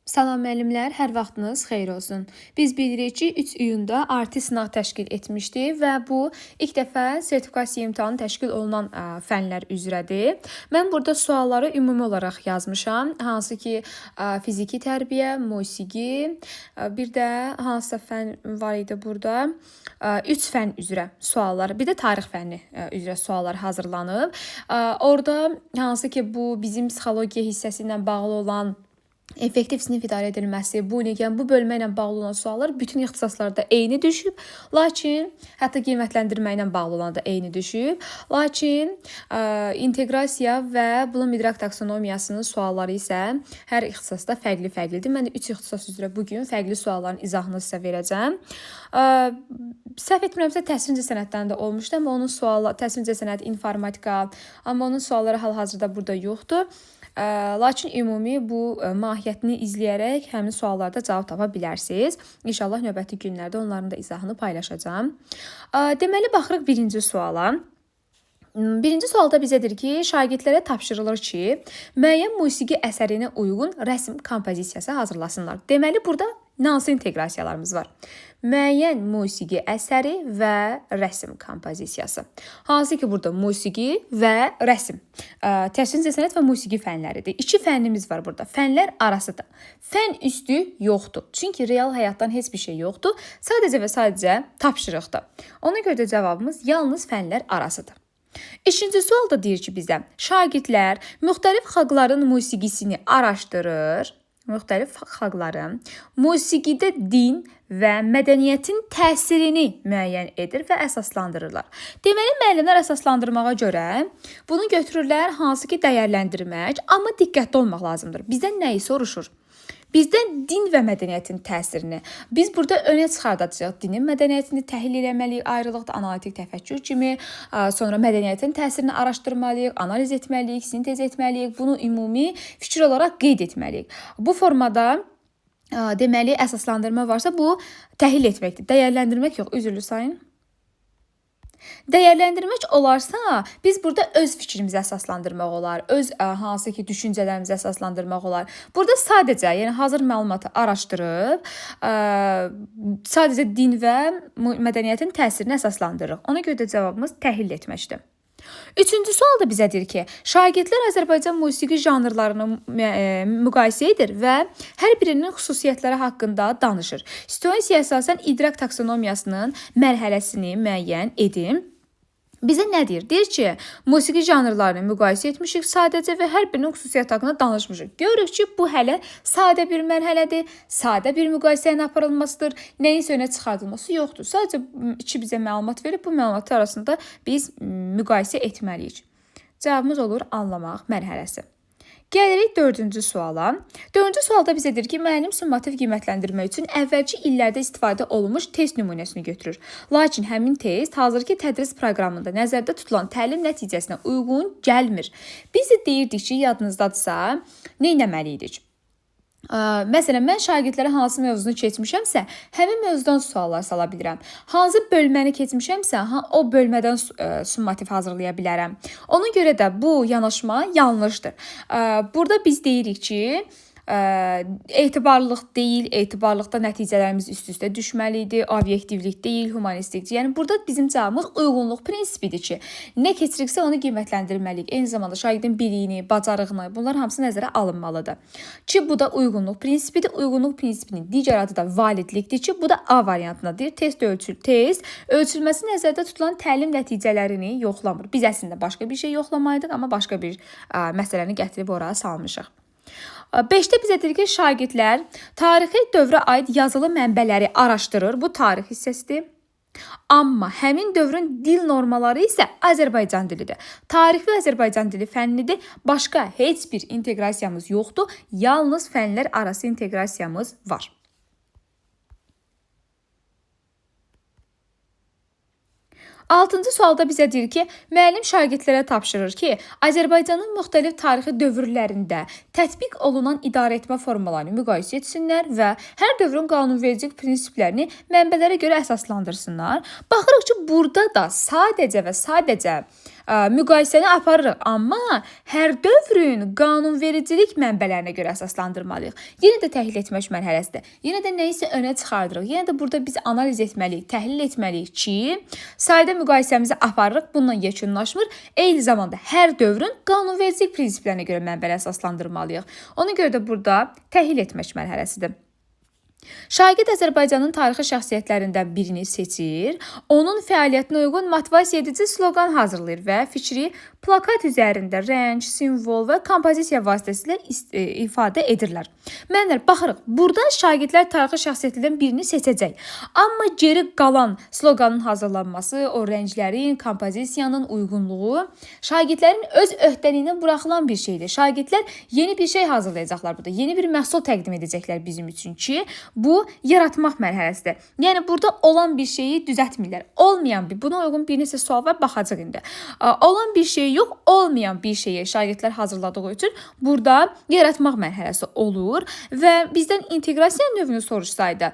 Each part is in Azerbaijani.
Salam müəllimlər, hər vaxtınız xeyir olsun. Biz bilirik ki, 3 iyunda arti sınaq təşkil etmişdik və bu ilk dəfə sertifikasiya imtahanı təşkil olunan fənlər üzrədir. Mən burada sualları ümumi olaraq yazmışam. Hansı ki, fiziki tərbiyə, musiqi, bir də hansısa fən var idi burada. 3 fən üzrə suallar, bir də tarix fənni üzrə suallar hazırlanıb. Orada hansı ki, bu bizim psixologiya hissəsi ilə bağlı olan effektiv sinif idarə edilməsi, bu bölmə ilə bağlı olan suallar bütün ixtisaslarda eyni düşüb, lakin hətta qiymətləndirmə ilə bağlı olan da eyni düşüb. Lakin inteqrasiya və Bloom idrak taksonomiyasının sualları isə hər ixtisasda fərqli-fərqlidir. Mən də 3 ixtisas üzrə bu gün fərqli sualların izahını sizə verəcəm. Səhv etmirəmsə təsvir incəsənətdən də olmuşdu, amma onun sualları təsvir incəsənət, informatika, amma onun sualları hal-hazırda burada yoxdur. Lakin ümumi bu mahiyyətini izləyərək həmin suallarda cavab tapa bilərsiniz. İnşallah növbəti günlərdə onların da izahını paylaşacağam. Deməli, baxırıq birinci suala. Birinci sualda bizədir ki, şagirdlərə tapşırılır ki, müəyyən musiqi əsərinə uyğun rəsm kompozisiyası hazırlasınlar. Deməli, burada hansı inteqrasiyalarımız var? Müəyyən musiqi əsəri və rəsm kompozisiyası. Hansı ki, burada musiqi və rəsm. Təsvir incəsənət və musiqi fənləridir. 2 fənnimiz var burada. Fənlər arasıdır. Fən üstü yoxdur. Çünki real həyatdan heç bir şey yoxdur. Sadəcə və sadəcə tapşırıqdır. Ona görə də cavabımız yalnız fənlər arasıdır. İkinci sual da deyir ki, bizə şagirdlər müxtəlif xalqların musiqisini araşdırır. Müxtəlif xalqların musiqidə din və mədəniyyətin təsirini müəyyən edir və əsaslandırırlar. Deməli, müəllimlər əsaslandırmağa görə bunu götürürlər hansı ki, dəyərləndirmək, amma diqqətli olmaq lazımdır. Bizdən nəyi soruşur? Bizdən din və mədəniyyətin təsirini. Biz burada önə çıxardacağıq. Dinin mədəniyyətini təhlil etməliyik, ayrılıqda analitik təfəkkür kimi, sonra mədəniyyətin təsirini araşdırmalıyıq, analiz etməliyik, sintez etməliyik. Bunu ümumi fikir olaraq qeyd etməliyik. Bu formada deməli əsaslandırma varsa, bu təhlil etməkdir. Dəyərləndirmək yox, üzrlü sayın. Dəyərləndirmək olarsa, biz burada öz fikrimizi əsaslandırmaq olar, öz hansı ki, düşüncələrimizi əsaslandırmaq olar. Burada sadəcə, yəni hazır məlumatı araşdırıb, sadəcə din və mədəniyyətin təsirini əsaslandırırıq. Ona görə də cavabımız təhlil etməkdir. Üçüncü sual da bizə deyir ki, şagirdlər Azərbaycan musiqi janrlarını müqayisə edir və hər birinin xüsusiyyətləri haqqında danışır. Situasiyaya əsasən idrak taksonomiyasının mərhələsini müəyyən edin. Bizə nə deyir? Deyir ki, musiqi janrlarını müqayisə etmişik sadəcə və hər birinin xüsusiyyəti haqqında danışmışıq. Görürük ki, bu hələ sadə bir mərhələdir, sadə bir müqayisəyə aparılmasıdır, nəyinsə önə çıxardılması yoxdur. Sadəcə 2 bizə məlumat verib, bu məlumatlar arasında biz müqayisə etməliyik. Cavabımız olur anlamaq mərhələsi. Gəlirik 4-cü suala. 4-cü sualda bizə deyir ki, müəllim summativ qiymətləndirmə üçün əvvəlki illərdə istifadə olunmuş test nümunəsini götürür. Lakin həmin test hazırki tədris proqramında nəzərdə tutulan təlim nəticəsinə uyğun gəlmir. Biz də deyirdik ki, yadınızdadırsa, nə etməliydik? Məsələn, mən şagirdlərə hansı mövzunu keçmişəmsə, həmin mövzudan suallar sala bilirəm. Hansı bölməni keçmişəmsə, o bölmədən summativ hazırlaya bilərəm. Ona görə də bu yanaşma yanlışdır. Burada biz deyirik ki, etibarlılıq deyil, etibarlıqda nəticələrimiz üst-üstə düşməlidir, obyektivlik deyil, humanistikdir. Yəni, burada bizim cavabımız uyğunluq prinsipidir ki, nə keçiriksə onu qiymətləndirməliyik. Eyni zamanda şagirdin biliyini, bacarığını, bunlar hamısı nəzərə alınmalıdır. Ki, bu da uyğunluq prinsipidir. Uyğunluq prinsipinin digər adı da validlikdir ki, bu da A variantındadır. Test ölçülməsi nəzərdə tutulan təlim nəticələrini yoxlamır. Biz əslində başqa bir şey yoxlamaydıq, amma başqa bir məsələni gətirib oraya salmışıq. 5-də bizə deyir ki, şagirdlər tarixi dövrə aid yazılı mənbələri araşdırır. Bu tarix hissəsidir. Amma həmin dövrün dil normaları isə Azərbaycan dilidir. Tarix və Azərbaycan dili fənnidir. Başqa heç bir inteqrasiyamız yoxdur. Yalnız fənlər arası inteqrasiyamız var. 6-cı sualda bizə deyir ki, müəllim şagirdlərə tapşırır ki, Azərbaycanın müxtəlif tarixi dövrlərində tətbiq olunan idarəetmə formalarını müqayisə etsinlər və hər dövrün qanunvericilik prinsiplərini mənbələrə görə əsaslandırsınlar. Baxırıq ki, burada da sadəcə və sadəcə müqayisəni aparırıq, amma hər dövrün qanunvericilik mənbələrinə görə əsaslandırmalıyıq. Yenə də təhlil etmək mərhələsində. Yenə də nə isə önə çıxardırıq. Yenə də burada biz analiz etməliyik, təhlil etməliyik ki, sayda müqayisəmizi aparırıq, bununla yekunlaşmır. Eyni zamanda hər dövrün qanunvericilik prinsiplərinə görə mənbələri əsaslandırmalıyıq. Ona görə də burada təhlil etmək mərhələsidir. Şagird Azərbaycanın tarixi şəxsiyyətlərindən birini seçir, onun fəaliyyətinə uyğun motivasiya edici sloqan hazırlayır və fikri plakat üzərində rəng, simvol və kompozisiya vasitəsilə ifadə edirlər. Müəllimlər, baxırıq, burada şagirdlər tarixi şəxsiyyətlərdən birini seçəcək. Amma geri qalan sloqanın hazırlanması, o rənglərin, kompozisiyanın uyğunluğu şagirdlərin öz öhdəliyinə buraxılan bir şeydir. Şagirdlər yeni bir şey hazırlayacaqlar burada. Yeni bir məhsul təqdim edəcəklər bizim üçün ki, bu yaratmaq mərhələsidir. Yəni burada olan bir şeyi düzəltmirlər. Olmayan bir, buna uyğun bir neçə sual var, baxacaq indi. Olan bir şey yox, olmayan bir şeyi şagirdlər hazırladığı üçün burada yaratmaq mərhələsi olur və bizdən inteqrasiya növünü soruşsaydı,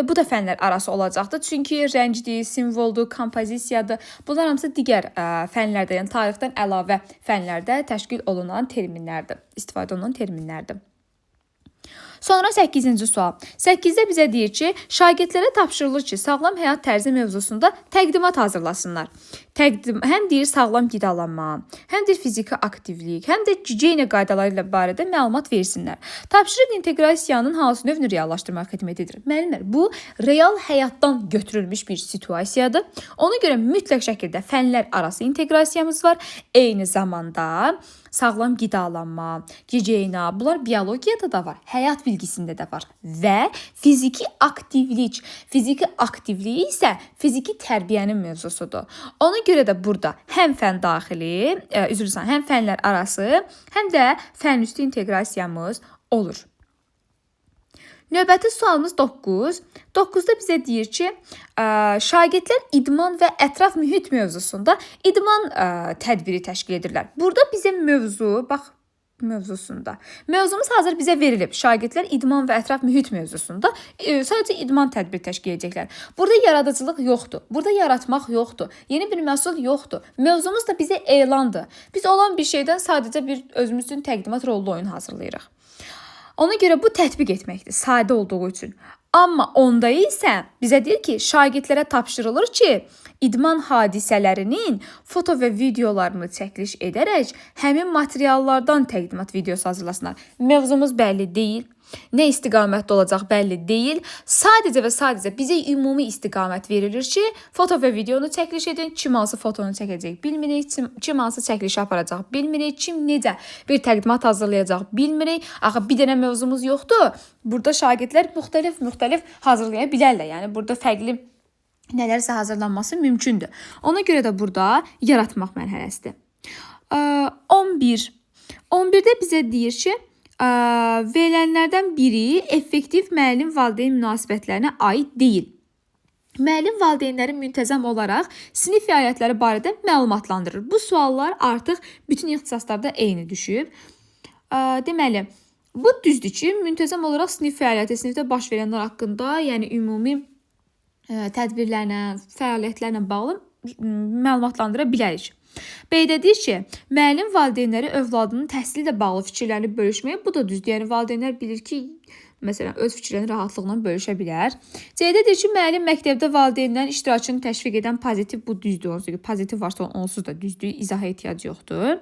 bu da fənlər arası olacaqdı. Çünki rəngdir, simvoldur, kompozisiyadır. Bunlar hamısı digər fənlərdə, yəni tarixdən əlavə fənlərdə təşkil olunan terminlərdir, istifadə olunan terminlərdir. Sonra 8-ci sual. 8-də bizə deyir ki, şagirdlərə tapşırılır ki, sağlam həyat tərzi mövzusunda təqdimat hazırlasınlar. Həm deyir sağlam qidalanma, həm deyir fiziki aktivlik, həm də gigiyena qaydaları ilə barədə məlumat versinlər. Tapşırıq inteqrasiyanın hansı növünü reallaşdırmaq xidmət edir? Müəllimlər, bu real həyatdan götürülmüş bir situasiyadır. Ona görə mütləq şəkildə fənlər arası inteqrasiyamız var. Eyni zamanda sağlam qidalanma, gigiyena, bunlar biologiyada da var, həyat bilgisində də var və fiziki aktivlik. Fiziki aktivlik isə fiziki tərbiyənin mövzusudur. Ona görə də burada həm fən daxili, həm fənlər arası, həm də fən üstü inteqrasiyamız olur. Növbəti sualımız 9. 9-da bizə deyir ki, şagirdlər idman və ətraf mühit mövzusunda idman tədbiri təşkil edirlər. Burada bizə mövzumuz hazır bizə verilib. Şagirdlər idman və ətraf mühit mövzusunda sadəcə idman tədbiri təşkil edəcəklər. Burada yaradıcılıq yoxdur. Burada yaratmaq yoxdur. Yeni bir məhsul yoxdur. Mövzumuz da bizə elandır. Biz olan bir şeydən sadəcə bir özümüz üçün təqdimat rollu oyun hazırlayırıq. Ona görə bu tətbiq etməkdir, sadə olduğu üçün. Amma onda isə bizə deyir ki, şagirdlərə tapşırılır ki, idman hadisələrinin foto və videolarını çəkiliş edərək həmin materiallardan təqdimat videosu hazırlasınlar. Mövzumuz bəlli deyil. Nə istiqamətdə olacaq bəlli deyil. Sadəcə və sadəcə bizə ümumi istiqamət verilir ki, foto və videonu çəkiliş edin. Kim hansı fotonu çəkəcək bilmirik, kim hansı çəkilişi aparacaq bilmirik, kim necə bir təqdimat hazırlayacaq bilmirik. Axı bir dənə mövzumuz yoxdur. Burada şagirdlər müxtəlif hazırlaya bilərlər. Yəni burada fərqli nələrsə hazırlanması mümkündür. Ona görə də burada yaratmaq mərhələsidir. 11. 11-də bizə deyir ki, verilənlərdən biri effektiv müəllim-valideyn münasibətlərinə aid deyil. Müəllim valideynlərin müntəzəm olaraq sinif fəaliyyətləri barədə məlumatlandırır. Bu suallar artıq bütün ixtisaslarda eyni düşüb. Deməli, bu düzdür ki, müntəzəm olaraq sinif fəaliyyəti, sinifdə baş verənlər haqqında, yəni ümumi tədbirlərlə, fəaliyyətlərlə bağlı məlumatlandıra bilərik. Qeyd ki, müəllim valideynləri övladının təhsili ilə bağlı fikirlərini bölüşməyə, bu da düzdür. Yəni valideynlər bilir ki, məsələn, öz fikirlərini rahatlıqla bölüşə bilər. Qeyd ki, müəllim məktəbdə valideynlərin iştirakını təşviq edən pozitiv, bu düzdür. Onsuz ki, pozitiv varsa onsuz da düzdür. İzaha ehtiyac yoxdur.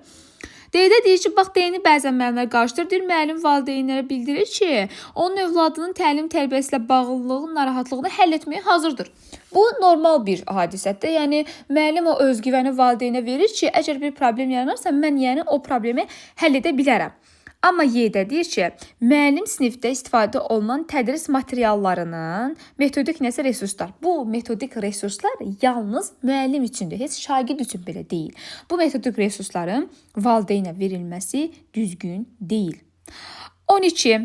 Qeyd ki, bax, deyini bəzən müəllimlər qarşıdır. Müəllim valideynlərə bildirir ki, onun övladının təlim tərbiyəsi ilə bağlılığın narahatlığını həll etməyə hazırdır. Bu normal bir hadisədir. Yəni müəllim o özgüvəni valideynə verir ki, əgər bir problem yaranarsa, mən yəni o problemi həll edə bilərəm. Amma deyir ki, müəllim sinifdə istifadə olunan tədris materiallarının metodik nəsə resurslar. Bu metodik resurslar yalnız müəllim üçündür, heç şagird üçün belə deyil. Bu metodik resursların valideynə verilməsi düzgün deyil. 12.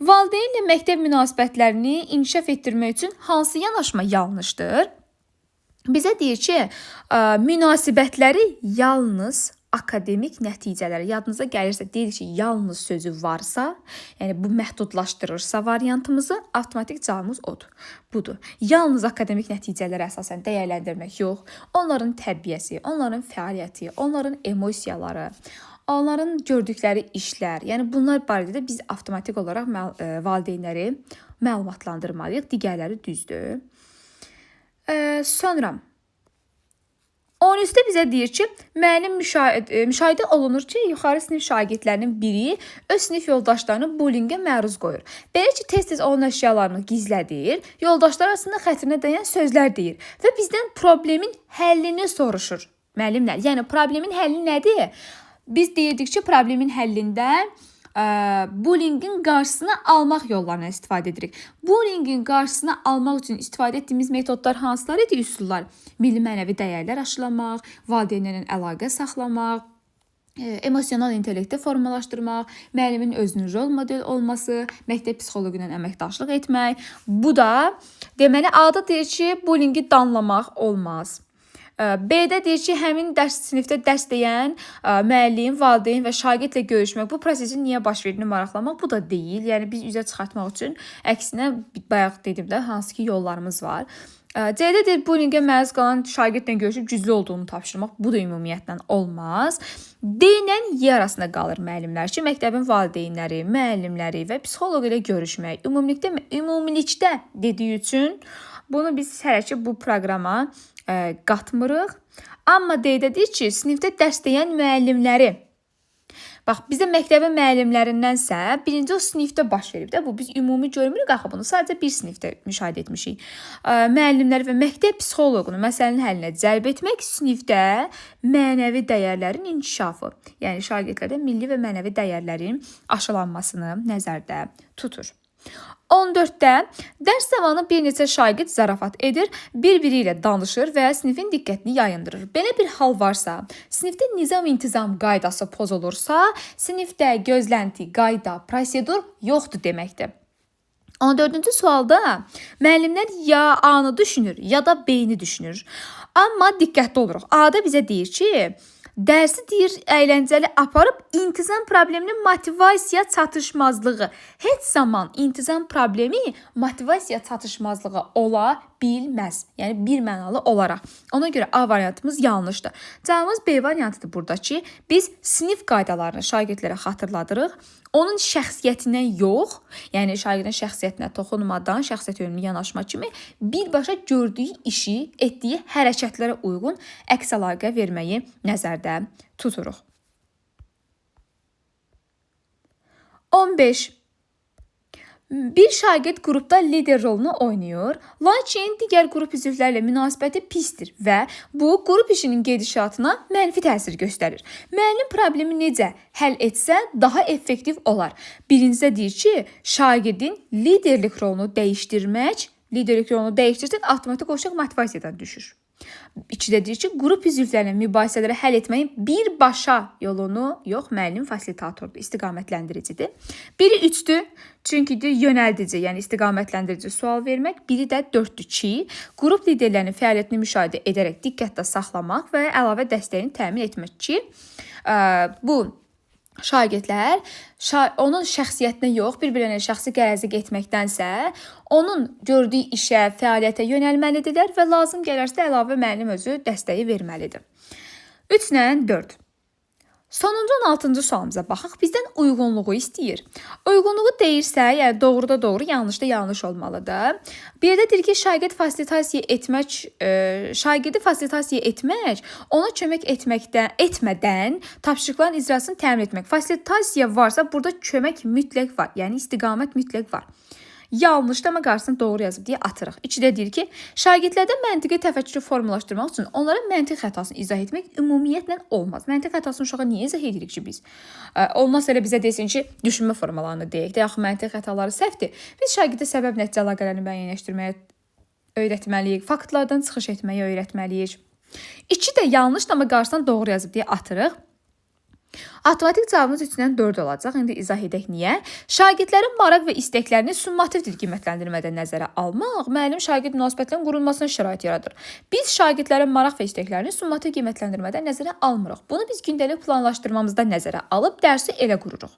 Valideynlə məktəb münasibətlərini inkişaf etdirmək üçün hansı yanaşma yanlışdır? Bizə deyir ki, münasibətləri yalnız akademik nəticələri yadınıza gəlirsə, deyirik ki, yalnız sözü varsa, yəni bu məhdudlaşdırırsa variantımızı, avtomatik cavabımız odur. Budur. Yalnız akademik nəticələrə əsasən dəyərləndirmək yox, onların tərbiyəsi, onların fəaliyyəti, onların emosiyaları, onların gördükləri işlər, yəni bunlar barədə də biz avtomatik olaraq valideynləri məlumatlandırmalıyıq. Digərləri düzdür. Sonra 13-də bizə deyir ki, müəllim müşahidə olunur ki, yuxarı sinif şagirdlərinin biri öz sinif yoldaşlarını bullyingə məruz qoyur. Belə ki, tez-tez onun əşyalarını gizlədir, yoldaşlar arasında xətrinə dəyən sözlər deyir və bizdən problemin həllini soruşur müəllimlər. Yəni problemin həlli nədir? Biz deyirdik ki, problemin həllində bullyingin qarşısını almaq yollarından istifadə edirik. Bullyingin qarşısını almaq üçün istifadə etdiyimiz metodlar hansılar idi? Üsullar: milli mənəvi dəyərlər aşılamaq, valideynlərlə əlaqə saxlamaq, emosional intellekti formalaşdırmaq, müəllimin özünün rol model olması, məktəb psixoloqu ilə əməkdaşlıq etmək. Bu da deməli A-da deyir ki, bullyingi danlamaq olmaz. B-də deyir ki, həmin sinifdə dərs deyən müəllim, valideyn və şagirdlə görüşmək, bu prosesin niyə baş verdiyini maraqlamaq, bu da deyil. Yəni biz üzə çıxartmaq üçün əksinə bayaq dedim də hansı ki yollarımız var. C-də deyir bullyingə məruz qalan şagirdlə görüşüb güclü olduğunu tapşırmaq, bu da ümumiyyətlə olmaz. D ilə Y arasında qalır müəllimlər ki, məktəbin valideynləri, müəllimləri və psixoloq ilə görüşmək. Ümumilikdə dediyi üçün bunu biz hələ ki bu proqrama qatmırıq. Amma D-də deyir ki, sinifdə dərs deyən müəllimləri. Bax, bizə məktəbin müəllimlərindənsə birinci o sinifdə baş verib də. Bu biz ümumi görmürük axı bunu. Sadəcə bir sinifdə müşahidə etmişik. Müəllimlər və məktəb psixoloqunu məsələnin həllinə cəlb etmək sinifdə mənəvi dəyərlərin inkişafı, yəni şagirdlərdə milli və mənəvi dəyərlərin aşılanmasını nəzərdə tutur. 14-də dərs zamanı bir neçə şagird zarafat edir, bir-biri ilə danışır və sinifin diqqətini yayındırır. Belə bir hal varsa, sinifdə nizam-intizam qaydası pozulursa, sinifdə gözlənti, qayda, prosedur yoxdur deməkdir. 14-cü sualda müəllimlər ya A-nı düşünür, ya da B-ni düşünür. Amma diqqətli oluruq. A-da bizə deyir ki, dərsi deyir əyləncəli aparıb intizam probleminin motivasiya çatışmazlığı. Heç zaman intizam problemi motivasiya çatışmazlığı ola bilməz. Yəni bir mənalı olaraq. Ona görə A variantımız yanlışdır. Cavabımız B variantıdır burada ki, biz sinif qaydalarını şagirdlərə xatırladırıq. Onun şəxsiyyətindən yox, yəni şagirdin şəxsiyyətinə toxunmadan, şəxsiyyət yönümlü yanaşma kimi birbaşa gördüyü işi, etdiyi hərəkətlərə uyğun əks əlaqə verməyi nəzərdə tuturuq. 15. Bir şagird qrupda lider rolunu oynayır, lakin digər qrup üzvlərlə münasibəti pisdir və bu qrup işinin gedişatına mənfi təsir göstərir. Müəllim problemi necə həll etsə daha effektiv olar. Birincidə deyir ki, şagirdin liderlik rolunu dəyişdirmək, liderlik rolunu dəyişdirsək avtomatik olaraq motivasiyadan düşür. 2-də deyir ki, qrup üzvlərlə mübahisələri həll etməyin birbaşa yolunu, yox, müəllim fasilitatordur, istiqamətləricidir. Biri 3-dür, çünki yönəldici, yəni istiqamətləndirici sual vermək. Biri də 4-dür ki, qrup liderlərinin fəaliyyətini müşahidə edərək diqqətdə saxlamaq və əlavə dəstəyini təmin etmək ki, bu şagirdlər onun şəxsiyyətinə yox, bir-birlərinə şəxsi qərəzlik etməkdənsə, onun gördüyü işə, fəaliyyətə yönəlməlidirlər və lazım gələrsə əlavə müəllim özü dəstəyi verməlidir. 3-lə 4. Sonuncu 16-cı sualımıza baxaq. Bizdən uyğunluğu istəyir. Uyğunluğu deyirsə, yəni doğruda doğru, yanlışda yanlış olmalıdır. Bir də deyir ki, şagirdi fasilitasiya etmək, ona kömək etmədən tapşırıqların icrasını təmin etmək. Fasilitasiya varsa, burada kömək mütləq var, yəni istiqamət mütləq var. Yanlışda amma qarşısını doğru yazıb deyə atırıq. 2-də deyir ki, şagirdlərdə məntiqi təfəkkürü formalaşdırmaq üçün onlara məntiq xətasını izah etmək ümumiyyətlə olmaz. Məntiq xətasını uşağa niyə izah edirik ki biz? Olmazsa elə bizə desin ki, düşünmə formalarını deyək də, yaxud məntiq xətaları səhvdir. Biz şagirdə səbəb-nəticə əlaqələrini müəyyənləşdirməyə öyrətməliyik, faktlardan çıxış etməyə öyrətməliyik. 2 də yanlışdır amma qarşısına doğru yazıb deyə atırıq. Avtomatik cavabımız 3-dən 4 olacaq. İndi izah edək niyə? Şagirdlərin maraq və istəklərini summativ dil qiymətləndirmədə nəzərə almaq müəllim-şagird münasibətlərinin qurulmasına şərait yaradır. Biz şagirdlərin maraq və istəklərini summativ qiymətləndirmədə nəzərə almırıq. Bunu biz gündəlik planlaşdırmamızda nəzərə alıb dərsi elə qururuq.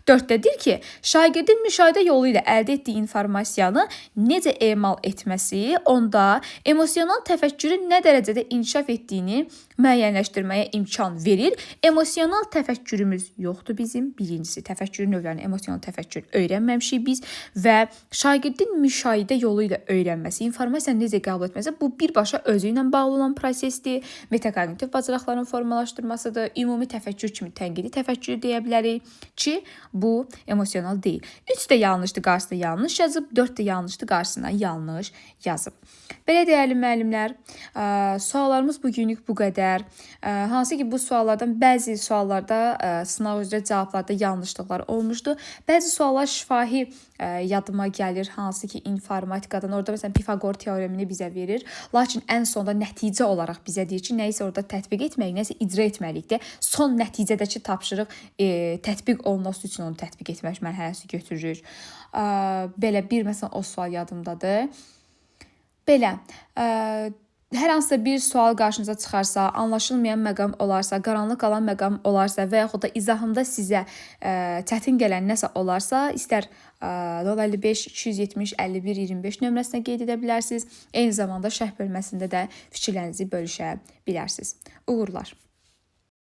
4-dədir ki, şagirdin müşahidə yolu ilə əldə etdiyi informasiyanı necə emal etməsi, onda emosional təfəkkürün nə dərəcədə inkişaf etdiyini müəyyənləşdirməyə imkan verir. Emosional təfəkkürümüz yoxdur bizim. Birincisi, təfəkkürün növlərini emosional təfəkkür öyrənməmişik biz və şagirdin müşahidə yolu ilə öyrənməsi, informasiyanı necə qəbul etməsi bu birbaşa özü ilə bağlı olan prosesdir. Metakognitiv bacarıqların formalaşdırmasıdır. Ümumi təfəkkür kimi tənqidi təfəkkür deyə bilərik ki, bu emosional deyil. 3 də yanlışdır, qarşısına yanlış yazıb, 4 də yanlışdır, qarşısına yanlış yazıb. Belə dəyərli müəllimlər, suallarımız bugünlük bu qədər. Hansı ki, bu suallardan bəzi suallarda sınaq üzrə cavablarda yanlışlıqlar olmuşdu. Bəzi suallar şifahi yadıma gəlir, hansı ki, informatikadan. Orada məsələn Pifaqor teoremini bizə verir. Lakin ən sonda nəticə olaraq bizə deyir ki, nəyisə orada tətbiq etməliyik, nəyisə icra etməliyikdir. Son nəticədəki tapşırıq tətbiq olunması üçün onu tətbiq etmək mərhələsi götürürük. Belə bir məsələn o sual yadımdadır. Belə, hər hansısa bir sual qarşınıza çıxarsa, anlaşılmayan məqam olarsa, qaranlıq qalan məqam olarsa və yaxud da izahında sizə çətin gələn nəsə olarsa, istər 055 270 51 25 nömrəsinə qeyd edə bilərsiniz. Eyni zamanda şərh bölməsində də fikirlərinizi bölüşə bilərsiniz. Uğurlar.